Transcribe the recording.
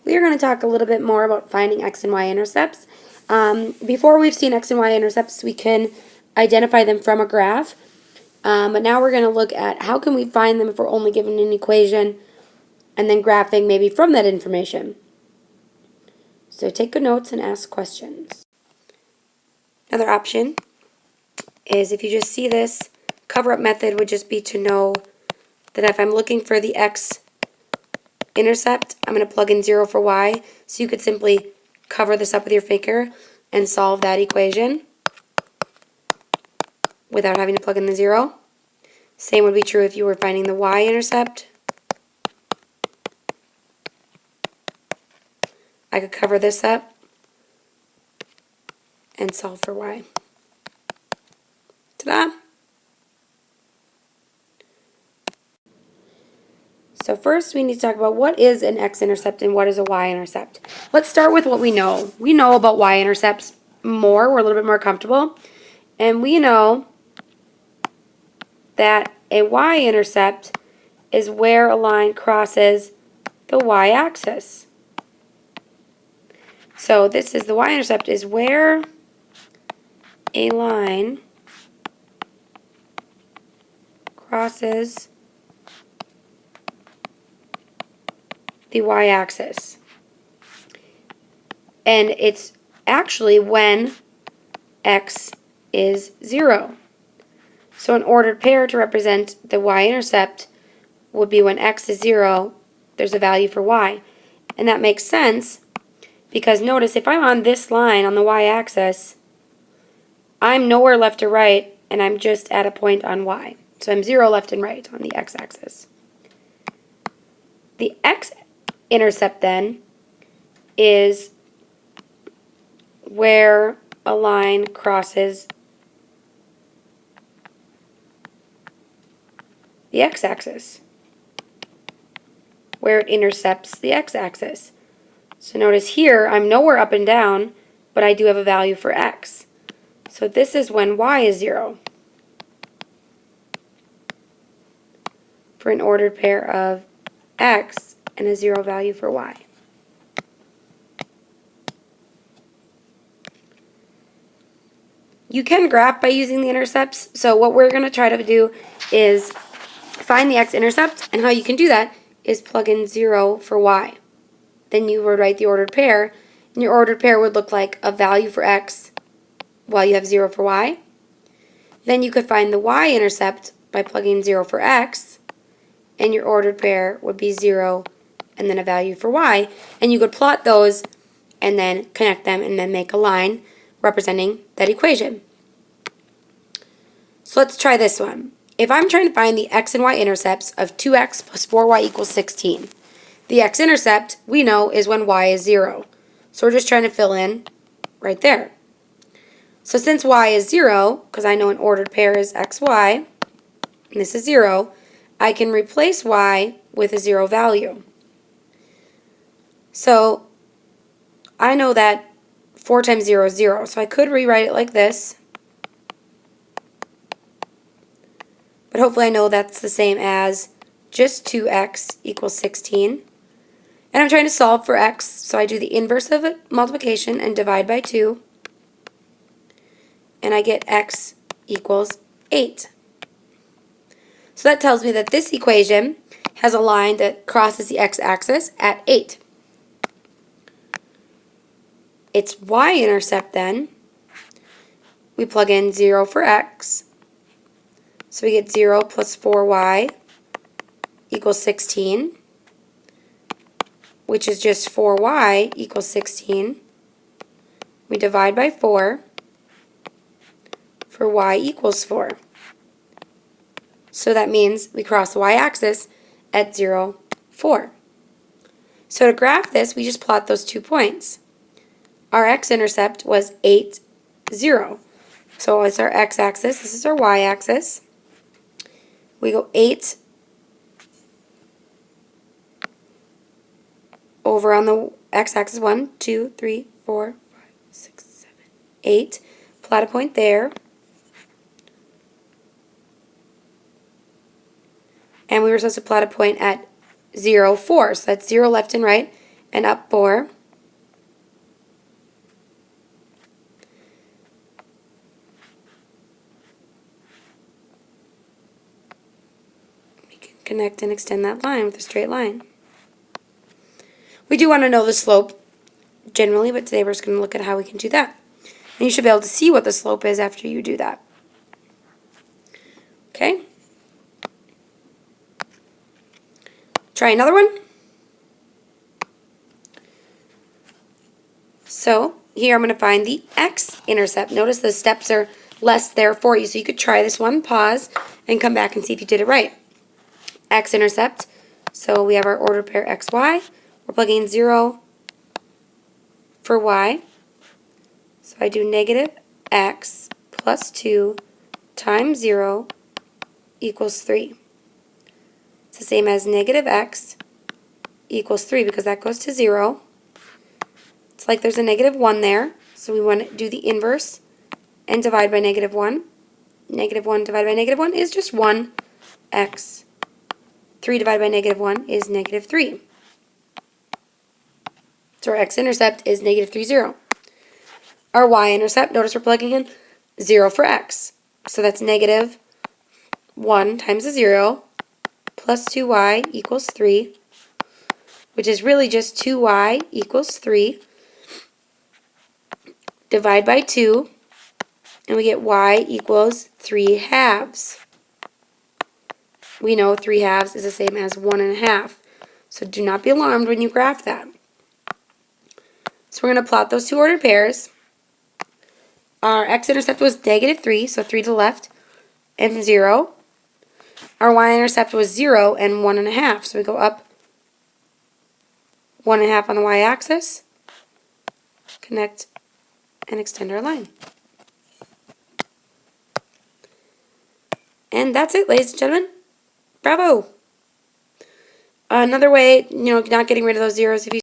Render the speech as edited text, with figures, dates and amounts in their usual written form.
we are going to talk a little bit more about finding X and Y-intercepts. Before we've seen X and Y-intercepts, we can identify them from a graph. But now we're going to look at how can we find them if we're only given an equation and then graphing maybe from that information. So take good notes and ask questions. Another option is if you just see this, cover-up method would just be to know that if I'm looking for the X intercept, I'm going to plug in 0 for Y. So you could simply cover this up with your finger and solve that equation without having to plug in the 0. Same would be true if you were finding the Y-intercept. I could cover this up and solve for Y. Ta-da! So first we need to talk about what is an X-intercept and what is a Y-intercept. Let's start with what we know. We know about Y-intercepts more. We're a little bit more comfortable. And we know that a Y-intercept is where a line crosses the Y-axis. So this is the Y-intercept is where a line crosses the Y-axis. And it's actually when X is 0. So an ordered pair to represent the Y-intercept would be when X is 0, there's a value for Y. And that makes sense because notice if I'm on this line on the Y-axis, I'm nowhere left or right and I'm just at a point on Y. So I'm 0 left and right on the X-axis. The X-intercept then is where a line crosses the X-axis, where it intercepts the X-axis. So notice here, I'm nowhere up and down, but I do have a value for X. So this is when Y is 0. For an ordered pair of X and a 0 value for Y. You can graph by using the intercepts. So what we're going to try to do is find the X-intercept, and how you can do that is plug in 0 for Y. Then you would write the ordered pair, and your ordered pair would look like a value for X while you have 0 for Y. Then you could find the Y-intercept by plugging 0 for X, and your ordered pair would be 0 and then a value for Y. And you could plot those and then connect them and then make a line representing that equation. So let's try this one. If I'm trying to find the X and Y-intercepts of 2X plus 4Y equals 16, the X-intercept, we know, is when Y is 0. So we're just trying to fill in right there. So since Y is 0, because I know an ordered pair is XY, and this is 0, I can replace Y with a 0 value. So I know that 4 times 0 is 0, so I could rewrite it like this. But hopefully I know that's the same as just 2x equals 16. And I'm trying to solve for x, so I do the inverse of multiplication and divide by 2. And I get x equals 8. So that tells me that this equation has a line that crosses the x-axis at 8. Its y-intercept then, we plug in 0 for x. So we get 0 plus 4y equals 16, which is just 4y equals 16. We divide by 4 for y equals 4. So that means we cross the y-axis at 0, 4. So to graph this, we just plot those 2 points. Our x-intercept was 8, 0. So it's our x-axis. This is our y-axis. We go 8 over on the x-axis. 1, 2, 3, 4, 5, 6, 7, 8. Plot a point there. And we were supposed to plot a point at 0, 4. So that's 0 left and right. and up 4. We can connect and extend that line with a straight line. We do want to know the slope generally, but today we're just going to look at how we can do that. And you should be able to see what the slope is after you do that. Okay? Try another one. So here I'm going to find the x-intercept. Notice the steps are less there for you. So you could try this one, pause, and come back and see if you did it right. X-intercept. So we have our ordered pair xy. We're plugging in 0 for y. So I do negative x plus 2 times 0 equals 3. It's the same as negative x equals 3 because that goes to 0. It's like there's a negative 1 there, so we want to do the inverse and divide by negative 1. Negative 1 divided by negative 1 is just 1x. 3 divided by negative 1 is negative 3. So our x-intercept is negative 3, 0. Our y-intercept, notice we're plugging in 0 for x. So that's negative 1 times a 0 plus 2y equals 3, which is really just 2y equals 3. Divide by 2, and we get y equals 3 halves. We know 3 halves is the same as 1 1/2. So do not be alarmed when you graph that. So we're going to plot those two ordered pairs. Our x-intercept was negative 3, so 3 to the left, and 0. Our y-intercept was 0 and 1 1/2, so we go up 1 1/2 on the y-axis, connect, and extend our line. And that's it, ladies and gentlemen. Bravo! Another way, not getting rid of those zeros, if you